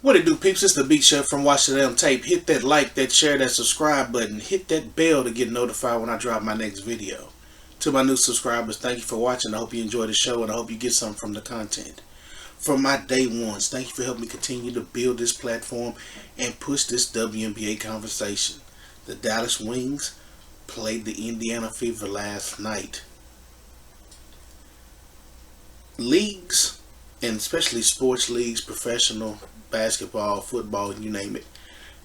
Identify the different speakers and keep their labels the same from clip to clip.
Speaker 1: What it do, peeps? It's the Beat Chef from Watch It On Tape. Hit that like, that share, that subscribe button. Hit that bell to get notified when I drop my next video. To my new subscribers, thank you for watching. I hope you enjoy the show and I hope you get something from the content. For my day ones, thank you for helping me continue to build this platform and push this WNBA conversation. The Dallas Wings played the Indiana Fever last night. Leagues, and especially sports leagues, professional basketball, football, you name it,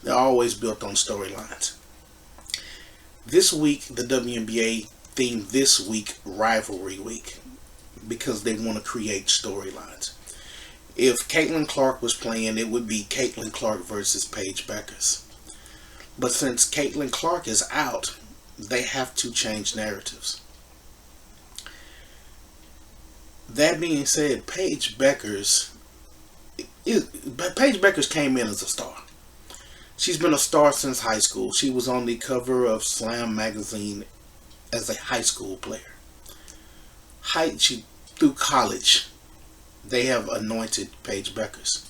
Speaker 1: they're always built on storylines. This week, the WNBA themed this week Rivalry Week because they want to create storylines. If Caitlin Clark was playing, it would be Caitlin Clark versus Paige Bueckers. But since Caitlin Clark is out, they have to change narratives. That being said, Paige Bueckers came in as a star. She's been a star since high school. She was on the cover of Slam magazine as a high school player. Through college, they have anointed Paige Bueckers.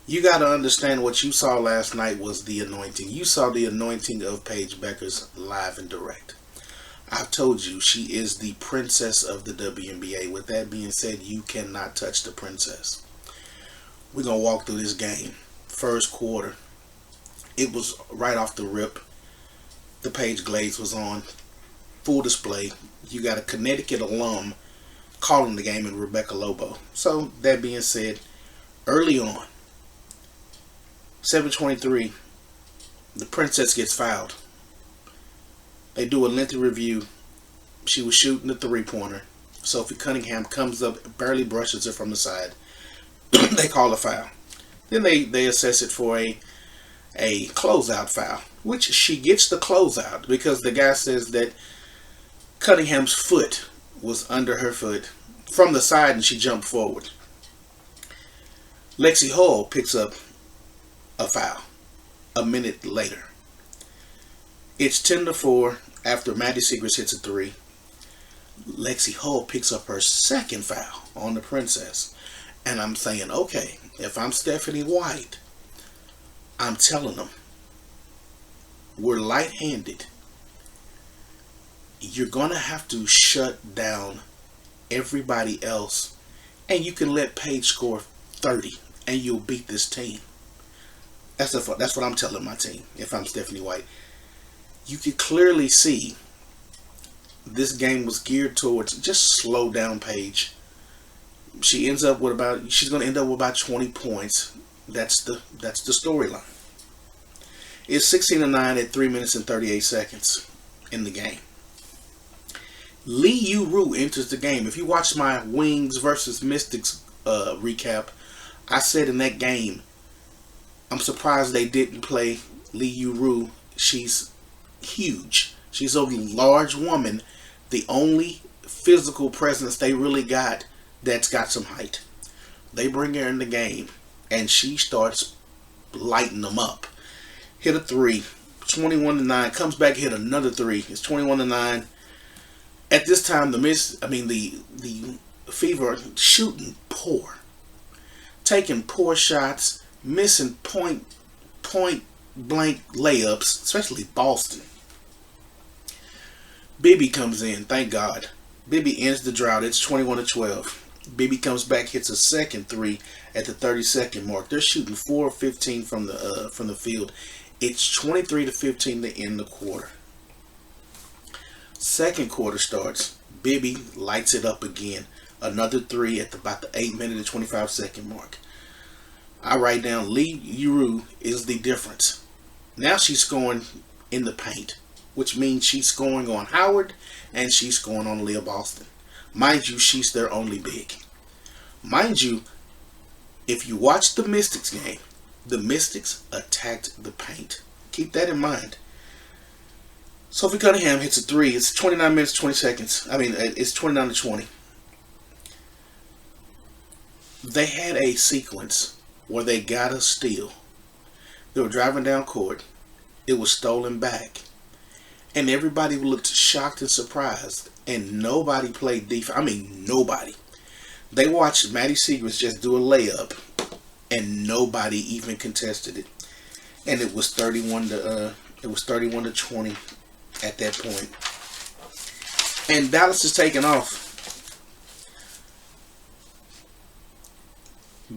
Speaker 1: You got to understand what you saw last night was the anointing. You saw the anointing of Paige Bueckers live and direct. I've told you, she is the princess of the WNBA. With that being said, you cannot touch the princess. We're going to walk through this game. First quarter, it was right off the rip. The Paige Glaze was on full display. You got a Connecticut alum calling the game in Rebecca Lobo. So, that being said, early on, 7:23, the princess gets fouled. They do a lengthy review. She was shooting the three-pointer. Sophie Cunningham comes up, barely brushes her from the side. They call a foul. Then they assess it for a closeout foul, which she gets the closeout because the guy says that Cunningham's foot was under her foot from the side and she jumped forward. Lexi Hull picks up a foul a minute later. It's 10-4 after Maddy Siegrist hits a three. Lexi Hull picks up her second foul on the princess. And I'm saying, okay, if I'm Stephanie White, I'm telling them, we're light-handed. You're going to have to shut down everybody else. And you can let Paige score 30 and you'll beat this team. That's what I'm telling my team if I'm Stephanie White. You could clearly see this game was geared towards just slow down Paige. She's going to end up with about 20 points. That's the storyline. It's 16-9 at 3 minutes and 38 seconds in the game. Yueru enters the game. If you watch my Wings versus Mystics recap, I said in that game, I'm surprised they didn't play Yueru. She's huge. She's a large woman. The only physical presence they really got that's got some height. They bring her in the game and she starts lighting them up. Hit a three, 21-9, comes back, hit another three. It's 21-9. At this time, the Fever shooting poor, taking poor shots, missing point blank layups, especially Boston. Bibby comes in, thank God. Bibby ends the drought. It's 21-12. Bibby comes back, hits a second three at the 30-second mark. They're shooting 4 of 15 from the field. It's 23-15 to end the quarter. Second quarter starts. Bibby lights it up again. Another three at about the 8-minute and 25-second mark. I write down Yueru is the difference. Now she's scoring in the paint, which means she's scoring on Howard and she's scoring on Leah Boston. Mind you, she's their only big. Mind you, if you watch the Mystics game, the Mystics attacked the paint. Keep that in mind. Sophie Cunningham hits a three. It's 29 minutes, 20 seconds. It's 29-20. They had a sequence where they got a steal. They were driving down court. It was stolen back. And everybody looked shocked and surprised. And nobody played defense. Nobody. They watched Maddy Siegrist just do a layup. and nobody even contested it. And it was 31 to 20 at that point. And Dallas is taking off.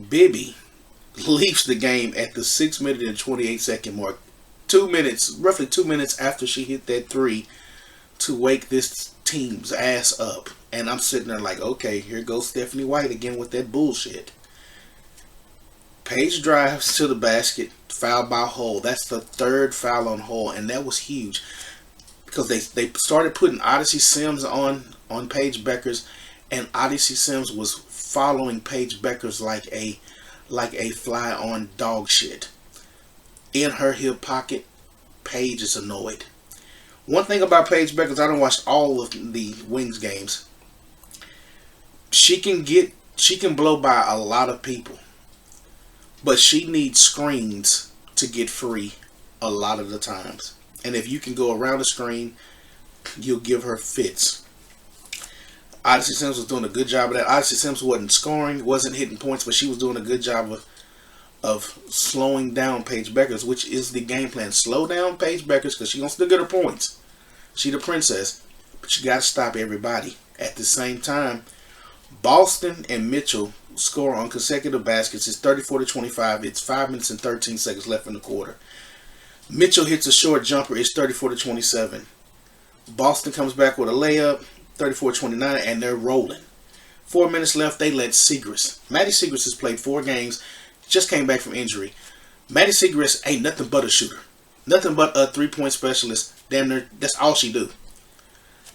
Speaker 1: Bibby leaves the game at the 6 minute and 28 second mark. 2 minutes, roughly 2 minutes after she hit that three to wake this team's ass up. And I'm sitting there like, okay, here goes Stephanie White again with that bullshit. Paige drives to the basket, foul by Hull. That's the third foul on Hull, and that was huge because they started putting Odyssey Sims on Paige Beckers, and Odyssey Sims was following Paige Beckers like a fly on dog shit. In her hip pocket, Paige is annoyed. One thing about Paige Beckers, I don't watch all of the Wings games. She can blow by a lot of people, but she needs screens to get free a lot of the times. And if you can go around the screen, you'll give her fits. Odyssey Sims was doing a good job of that. Odyssey Sims wasn't scoring, wasn't hitting points, but she was doing a good job of slowing down Paige Beckers, which is the game plan. Slow down Paige Beckers because she gonna still get her points. She the princess, but you gotta stop everybody. At the same time, Boston and Mitchell score on consecutive baskets. It's 34 to 25. It's 5 minutes and 13 seconds left in the quarter. Mitchell hits a short jumper. It's 34 to 27. Boston comes back with a layup, 34-29, and they're rolling. 4 minutes left. They let Siegrist. Maddy Siegrist has played 4 games. Just came back from injury. Maddy Siegrist ain't nothing but a shooter. Nothing but a 3-point specialist. Damn near, that's all she do.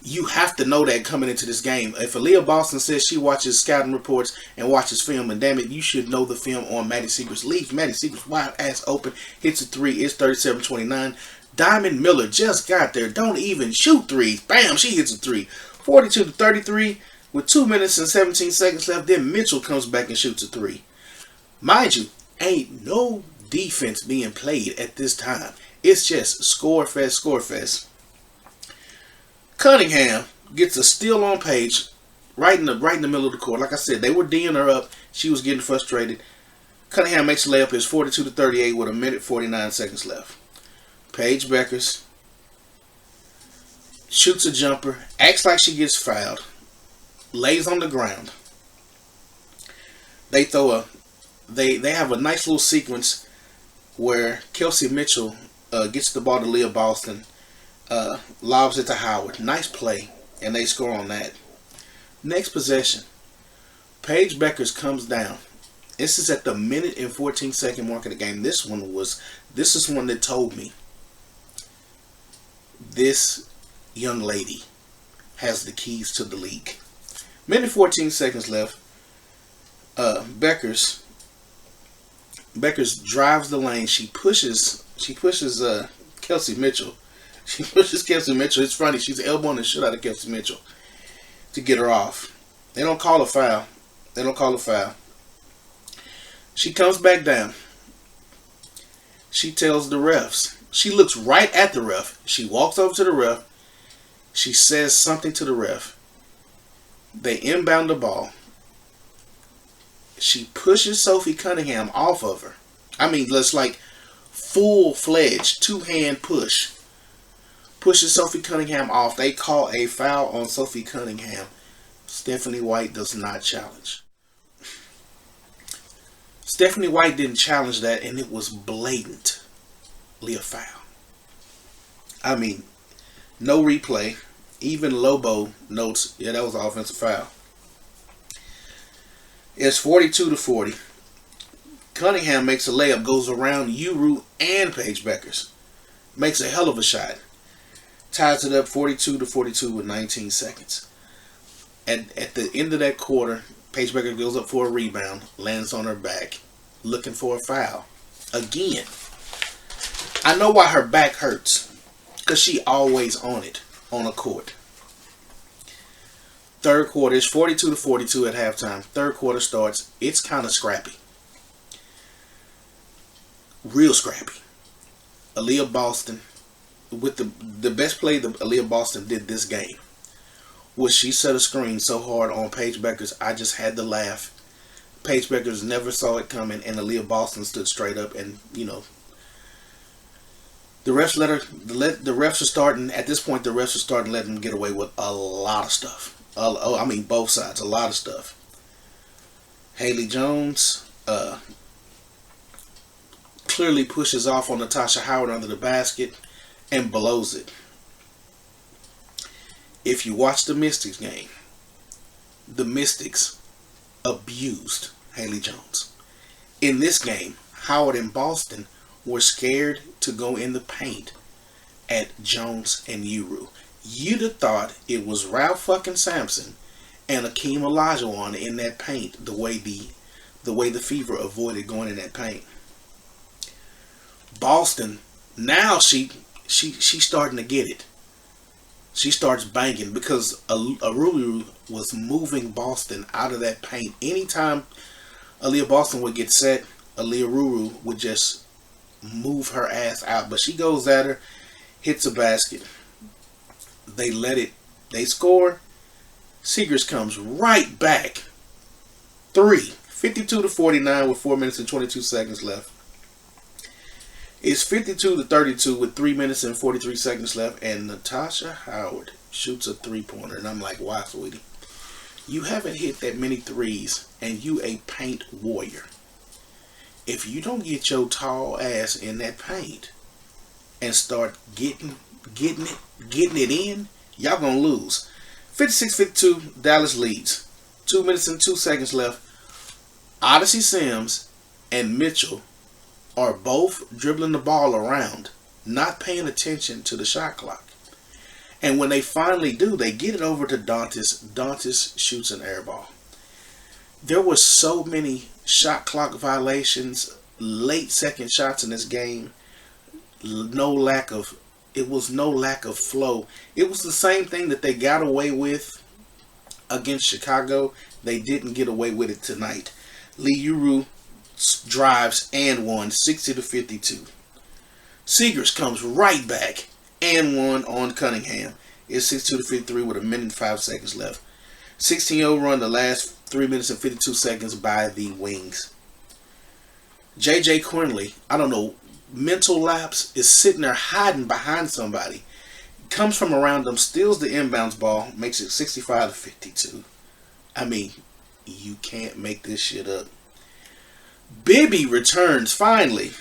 Speaker 1: You have to know that coming into this game. If Aaliyah Boston says she watches scouting reports and watches film, and damn it, you should know the film on Maddy Siegrist. Leaves Maddy Siegrist wide ass open. Hits a 3. It's 37-29. Diamond Miller just got there. Don't even shoot threes. Bam, she hits a 3. 42 to 33 with 2 minutes and 17 seconds left. Then Mitchell comes back and shoots a 3. Mind you, ain't no defense being played at this time. It's just score fest, score fest. Cunningham gets a steal on Paige right in the middle of the court. Like I said, they were D'ing her up. She was getting frustrated. Cunningham makes a layup. It's 42 to 38 with 1:49 seconds left. Paige Beckers shoots a jumper, acts like she gets fouled, lays on the ground. They have a nice little sequence where Kelsey Mitchell gets the ball to Leah Boston, lobs it to Howard. Nice play, and they score on that. Next possession, Paige Beckers comes down. This is at the 1:14 mark of the game. This is one that told me this young lady has the keys to the league. 1:14 seconds left. Beckers drives the lane. She pushes Kelsey Mitchell. She pushes Kelsey Mitchell. It's funny. She's elbowing the shit out of Kelsey Mitchell to get her off. They don't call a foul. She comes back down. She tells the refs. She looks right at the ref. She walks over to the ref. She says something to the ref. They inbound the ball. She pushes Sophie Cunningham off of her. I mean, let's like full-fledged 2-hand push. Pushes Sophie Cunningham off. They call a foul on Sophie Cunningham. Stephanie White does not challenge. Stephanie White didn't challenge that, and it was blatantly a foul. I mean, no replay. Even Lobo notes, yeah, that was an offensive foul. It's 42 to 40. Cunningham makes a layup, goes around Yueru and Paige Beckers. Makes a hell of a shot. Ties it up 42 to 42 with 19 seconds. At the end of that quarter, Paige Beckers goes up for a rebound, lands on her back, looking for a foul. Again, I know why her back hurts, because she always on it, on a court. Third quarter is 42 to 42 at halftime. Third quarter starts. It's kind of scrappy. Real scrappy. Aaliyah Boston, with the best play that Aaliyah Boston did this game, was she set a screen so hard on Paige Beckers, I just had to laugh. Paige Beckers never saw it coming, and Aaliyah Boston stood straight up, and the refs let her. The refs are starting at this point. The refs are starting letting them get away with a lot of stuff. I mean, both sides, a lot of stuff. Haley Jones clearly pushes off on Natasha Howard under the basket and blows it. If you watch the Mystics game, the Mystics abused Haley Jones. In this game, Howard and Boston were scared to go in the paint at Jones and Yueru. You'd have thought it was Ralph fucking Sampson and Akeem Olajuwon in that paint, the way the Fever avoided going in that paint. Boston, now she's starting to get it. She starts banging because Yueru was moving Boston out of that paint. Anytime Aaliyah Boston would get set, Yueru would just move her ass out. But she goes at her, hits a basket. They let it. They score. Siegrist comes right back. 52-49 with 4 minutes and 22 seconds left. It's 52-32 with 3 minutes and 43 seconds left, and Natasha Howard shoots a three-pointer, and I'm like, "Why, sweetie? You haven't hit that many threes, and you a paint warrior. If you don't get your tall ass in that paint and start getting it in, y'all gonna lose." 56-52, Dallas leads. 2 minutes and 2 seconds left. Odyssey Sims and Mitchell are both dribbling the ball around, not paying attention to the shot clock. And when they finally do, they get it over to Dantas. Dantas shoots an air ball. There were so many shot clock violations, late second shots in this game. It was no lack of flow. It was the same thing that they got away with against Chicago. They didn't get away with it tonight. Yueru drives and won 60-52. Siegrist comes right back and won on Cunningham. It's 62-53 with a minute and 5 seconds left. 16-0 run the last 3 minutes and 52 seconds by the Wings. JJ Quinley, I don't know, mental lapse, is sitting there hiding behind somebody. Comes from around them, steals the inbounds ball, makes it 65-52. I mean, you can't make this shit up. Bibby returns finally.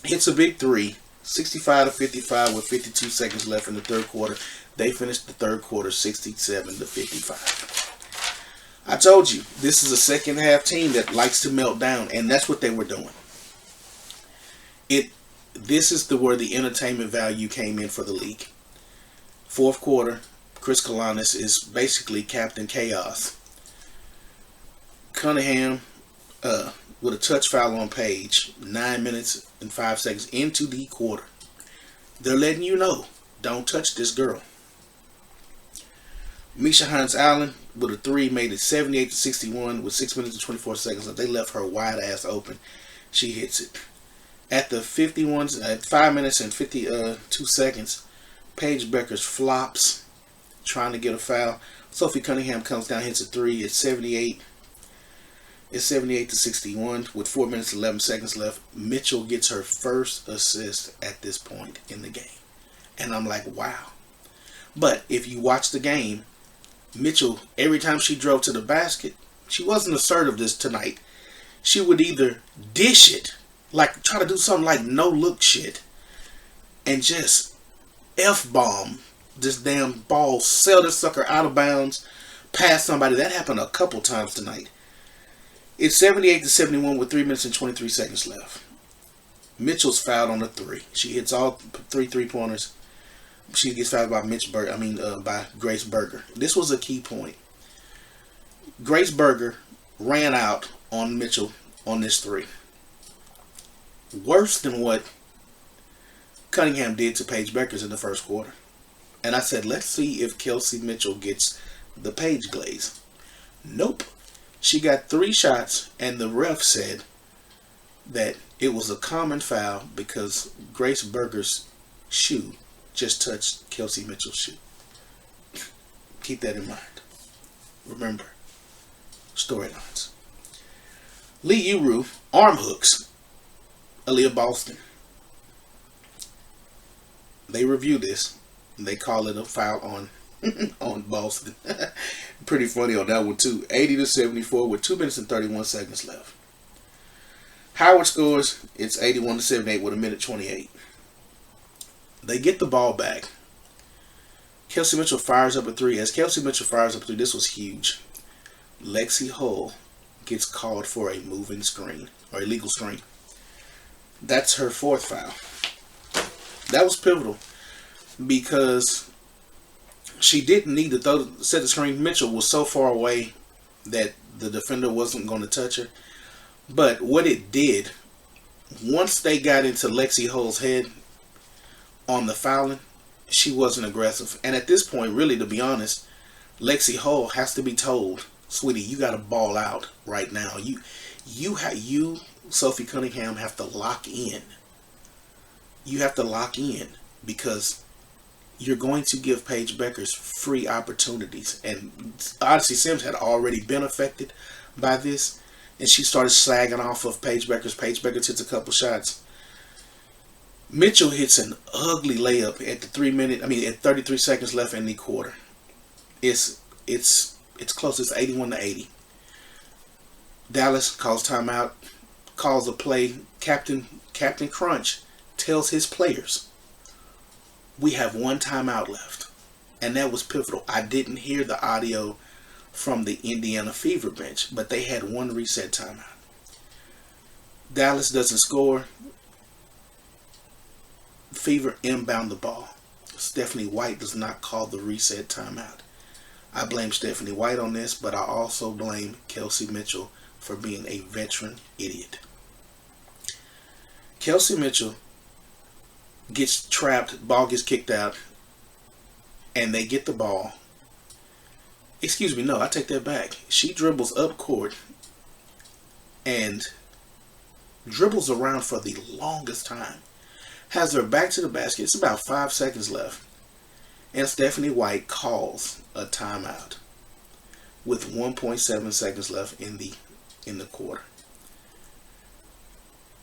Speaker 1: Hits a big three. 65-55 with 52 seconds left in the third quarter. They finished the third quarter 67-55. I told you, this is a second half team that likes to melt down, and that's what they were doing. This is where the entertainment value came in for the league. Fourth quarter, Chris Kalanis is basically Captain Chaos. Cunningham with a touch foul on Page, 9 minutes and 5 seconds into the quarter. They're letting you know, don't touch this girl. Misha Hines-Allen with a three made it 78-61 with 6 minutes and 24 seconds left. They left her wide ass open. She hits it. At 5 minutes and 52 seconds, Paige Beckers flops, trying to get a foul. Sophie Cunningham comes down, hits a three. It's 78-61 with 4 minutes and 11 seconds left. Mitchell gets her first assist at this point in the game. And I'm like, wow. But if you watch the game, Mitchell, every time she drove to the basket, she wasn't assertive this tonight. She would either dish it, like try to do something like no-look shit, and just F-bomb this damn ball, sail this sucker out of bounds, past somebody. That happened a couple times tonight. It's 78-71 with 3 minutes and 23 seconds left. Mitchell's fouled on the three. She hits all three-pointers. She gets fouled by by Grace Berger. This was a key point. Grace Berger ran out on Mitchell on this three. Worse than what Cunningham did to Paige Beckers in the first quarter. And I said, let's see if Kelsey Mitchell gets the Paige glaze. Nope. She got 3 shots, and the ref said that it was a common foul because Grace Berger's shoe just touched Kelsey Mitchell's shoe. Keep that in mind. Remember, storylines. Lee Yueru arm hooks Aaliyah Boston. They review this. They call it a foul on on Boston. Pretty funny on that one too. 80-74 with 2 minutes and 31 seconds left. Howard scores. It's 81-78 with 1:28. They get the ball back. Kelsey Mitchell fires up a three. As Kelsey Mitchell fires up a three, this was huge. Lexi Hull gets called for a moving screen or illegal screen. That's her fourth foul. That was pivotal because she didn't need to set the screen. Mitchell was so far away that the defender wasn't going to touch her. But what it did, once they got into Lexi Hull's head on the fouling, she wasn't aggressive. And at this point, really, to be honest, Lexi Hull has to be told, sweetie, you got to ball out right now. You, Sophie Cunningham, have to lock in. You have to lock in because you're going to give Paige Beckers free opportunities. And Odyssey Sims had already been affected by this, and she started sagging off of Paige Beckers. Paige Beckers hits a couple shots. Mitchell hits an ugly layup at 33 seconds left in the quarter. It's close. It's 81-80. Dallas calls timeout, calls a play. Captain Crunch tells his players, we have one timeout left. And that was pivotal. I didn't hear the audio from the Indiana Fever bench, but they had one reset timeout. Dallas doesn't score. Fever inbound the ball. Stephanie White does not call the reset timeout. I blame Stephanie White on this, but I also blame Kelsey Mitchell for being a veteran idiot. Kelsey Mitchell gets trapped, ball gets kicked out, and they get the ball. Excuse me, no, I take that back. She dribbles up court and dribbles around for the longest time. Has her back to the basket. It's about 5 seconds left. And Stephanie White calls a timeout with 1.7 seconds left in the quarter.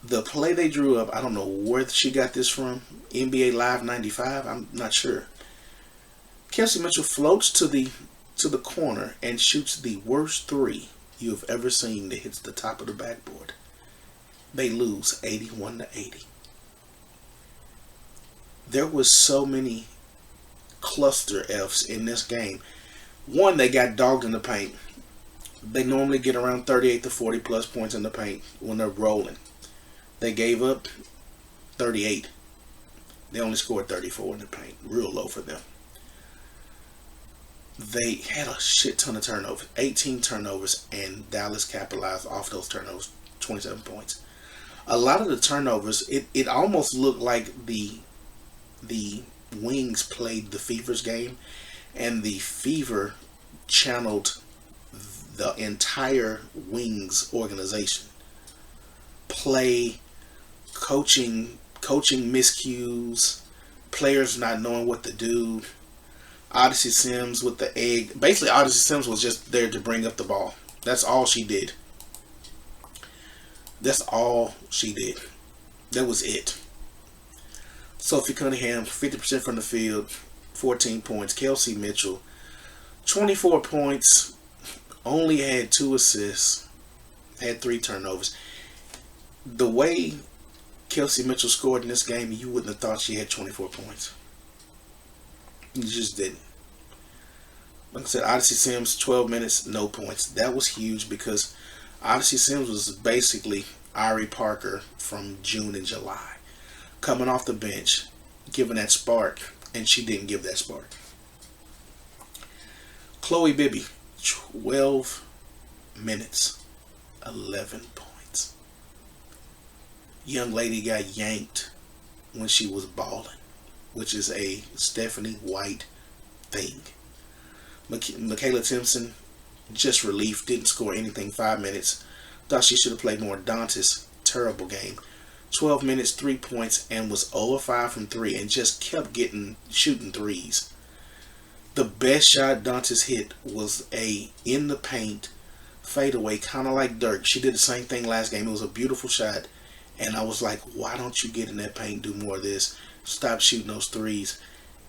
Speaker 1: The play they drew up, I don't know where she got this from. NBA Live 95, I'm not sure. Kelsey Mitchell floats to the corner and shoots the worst three you have ever seen that hits the top of the backboard. They lose 81-80. There was so many cluster Fs in this game. One, they got dogged in the paint. They normally get around 38 to 40 plus points in the paint when they're rolling. They gave up 38. They only scored 34 in the paint. Real low for them. They had a shit ton of turnovers. 18 turnovers, and Dallas capitalized off those turnovers. 27 points. A lot of the turnovers, it almost looked like the Wings played the Fever's game, and the Fever channeled the entire Wings organization. Play, coaching miscues, players not knowing what to do. Odyssey Sims with the egg. Basically, Odyssey Sims was just there to bring up the ball. That's all she did. That's all she did. That was it. Sophie Cunningham, 50% from the field, 14 points. Kelsey Mitchell, 24 points, only had 2 assists, had 3 turnovers. The way Kelsey Mitchell scored in this game, you wouldn't have thought she had 24 points. You just didn't. Like I said, Odyssey Sims, 12 minutes, no points. That was huge because Odyssey Sims was basically Ari Parker from June and July. Coming off the bench, giving that spark, and she didn't give that spark. Chloe Bibby, 12 minutes, 11 points. Young lady got yanked when she was balling, which is a Stephanie White thing. Michaela Timpson, just relief, didn't score anything, 5 minutes. Thought she should have played more. Dantas, terrible game. 12 minutes, 3 points, and was 0 of 5 from 3 and just kept shooting threes. The best shot Dantas hit was a in the paint fadeaway, kind of like Dirk. She did the same thing last game. It was a beautiful shot. And I was like, why don't you get in that paint, do more of this? Stop shooting those threes.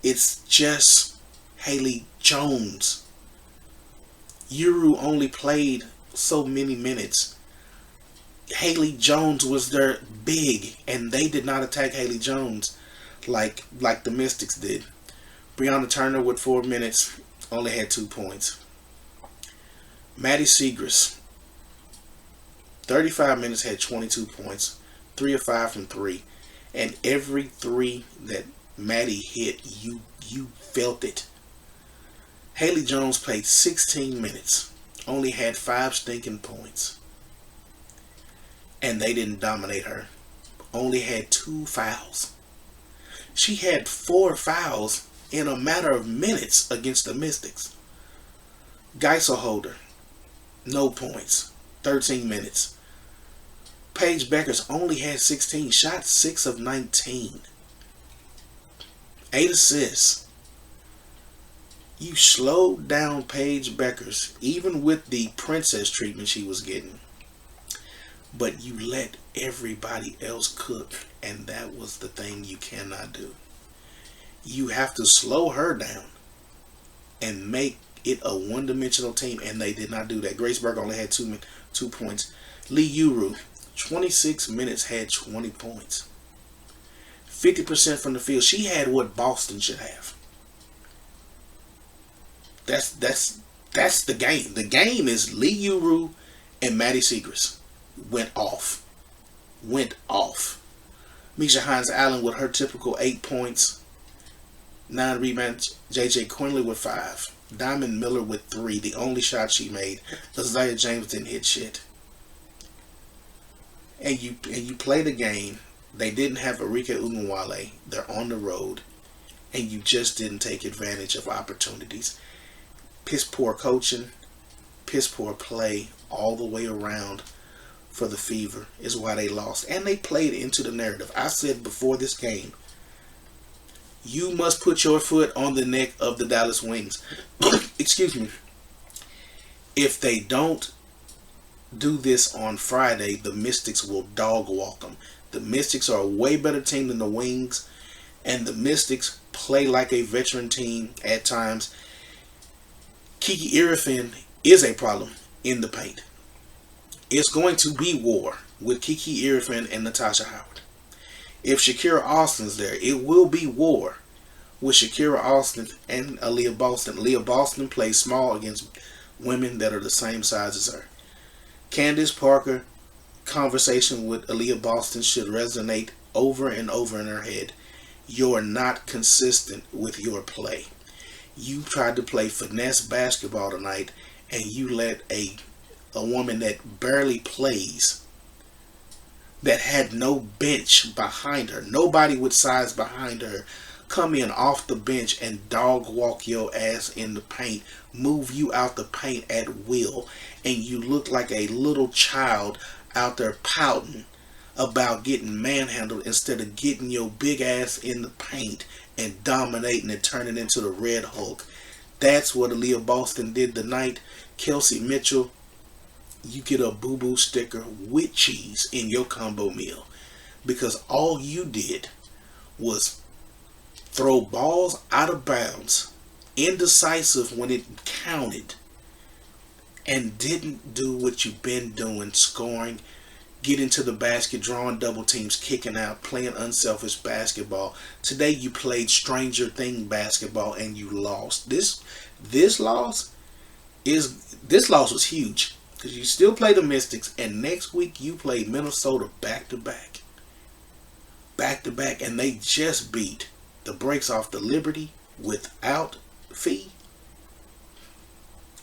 Speaker 1: It's just Haley Jones. Yueru only played so many minutes. Haley Jones was their big, and they did not attack Haley Jones like the Mystics did. Breonna Turner with 4 minutes only had 2 points. Maddy Siegrist, 35 minutes, had 22 points, 3 of 5 from 3, and every 3 that Maddy hit, you felt it. Haley Jones played 16 minutes, only had 5 stinking points, and they didn't dominate her. Only had 2 fouls. She had 4 fouls in a matter of minutes against the Mystics. Geiselholder, no points, 13 minutes. Paige Beckers only had 16 shots, 6 of 19. 8 assists. You slowed down Paige Beckers, even with the princess treatment she was getting. But you let everybody else cook, and that was the thing you cannot do. You have to slow her down and make it a one-dimensional team, and they did not do that. Grace Burke only had 2 points. Yueru, 26 minutes, had 20 points. 50% from the field. She had what Boston should have. That's the game. The game is Yueru and Maddy Siegrist went off. Misha Hines-Allen with her typical 8 points, 9 rebounds. JJ Quinley with 5. Diamond Miller with 3. The only shot she made. Isaiah James didn't hit shit. And you play the game. They didn't have Arike Ugunwale. They're on the road. And you just didn't take advantage of opportunities. Piss poor coaching. Piss poor play all the way around for the Fever is why they lost. And they played into the narrative. I said before this game, you must put your foot on the neck of the Dallas Wings. Excuse me. If they don't do this on Friday, the Mystics will dog walk them. The Mystics are a way better team than the Wings, and the Mystics play like a veteran team at times. Kiki Irifin is a problem in the paint. It's going to be war with Kiki Irifin and Natasha Howard. If Shakira Austin's there, it will be war with Shakira Austin and Aaliyah Boston. Aaliyah Boston plays small against women that are the same size as her. Candace Parker conversation with Aaliyah Boston should resonate over and over in her head. You're not consistent with your play. You tried to play finesse basketball tonight, and you let a woman that barely plays, that had no bench behind her, nobody with size behind her, come in off the bench and dog walk your ass in the paint, move you out the paint at will, and you look like a little child out there pouting about getting manhandled instead of getting your big ass in the paint and dominating and turning into the Red Hulk. That's what Aaliyah Boston did tonight. Kelsey Mitchell, you get a boo-boo sticker with cheese in your combo meal, because all you did was throw balls out of bounds, indecisive when it counted, and didn't do what you've been doing, scoring, getting to the basket, drawing double teams, kicking out, playing unselfish basketball. Today you played Stranger Thing basketball and you lost. This loss was huge, because you still play the Mystics, and next week you play Minnesota back-to-back, and they just beat the brakes off the Liberty without fee.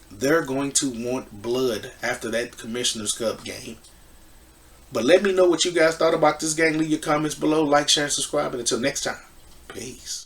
Speaker 1: They're going to want blood after that Commissioner's Cup game. But let me know what you guys thought about this game. Leave your comments below. Like, share, and subscribe. And until next time, peace.